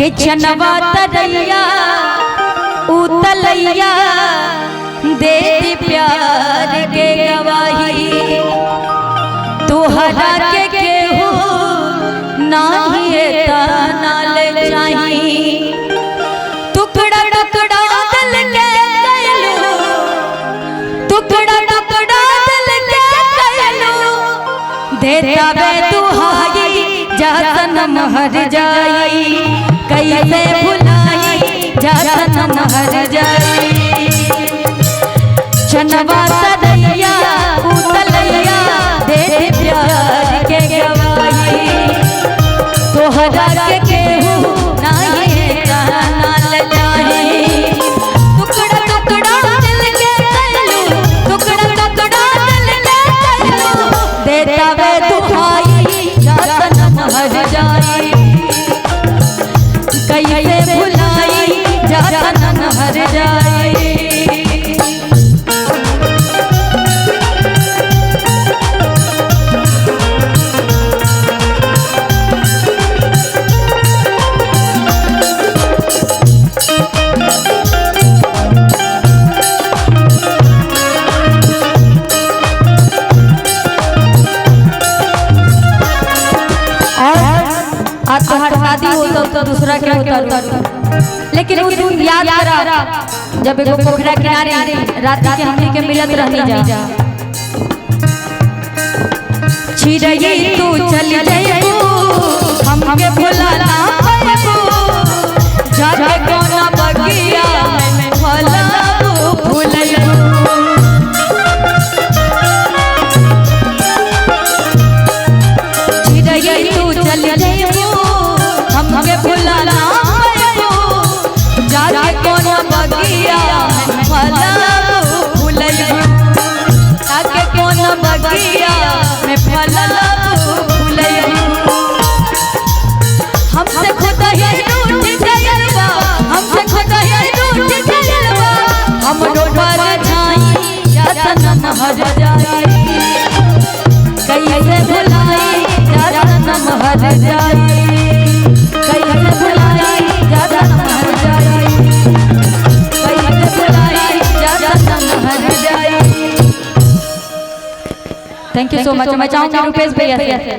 के चनवा तरैया उतलैया दे दी प्यार के गवाही तोहरा के केहू नाही नाल चाही टुकड़ा टुकड़ा दिल के कैलू टुकड़ा टुकड़ा दिल के कैलू देता बे दुहाई जा सनम हर जाई कैसे भुलाई जा सनम हर जाई चनवा तरैया उतलैया दे दे प्यार के गवाही तोहरा के केहू नाही नाल चाही टुकड़ा टुकड़ा दिल के कैलू टुकड़ा टुकड़ा दिल के कैलू देता वे दुहाई जा सनम हर जाई कैसे भुलाई जा सनम हर जाई। आज तोहर शादी होता तो दूसरा के होता लेकिन उस दिन याद करा जब एगो पोखरा किनारे रात के हमनी के मिलत रहनी जा छिरई तू चल जाइबू हमके भुला ना पाइबू जाके कोना बगिया में फलाबू भुलैबू छिरई तू चल जाइबू हमके भुला ना पाइबू जाके कोना बगिया में फलाबू भुलैबू जाके कोना बगिया में फलाबू भुलैबू हमसे खुद ही रूठ गइल बा हमसे खुद ही रूठ गइल बा हमरो पर जाई जा सनम हर जाई कैसे भुलाई जा सनम हर जाई कैसे भुलाई जा सनम हर जाई कैसे भुलाई जा सनम हर जाई। Thank you so much. मैं चाहूंगी रुपेश भैया से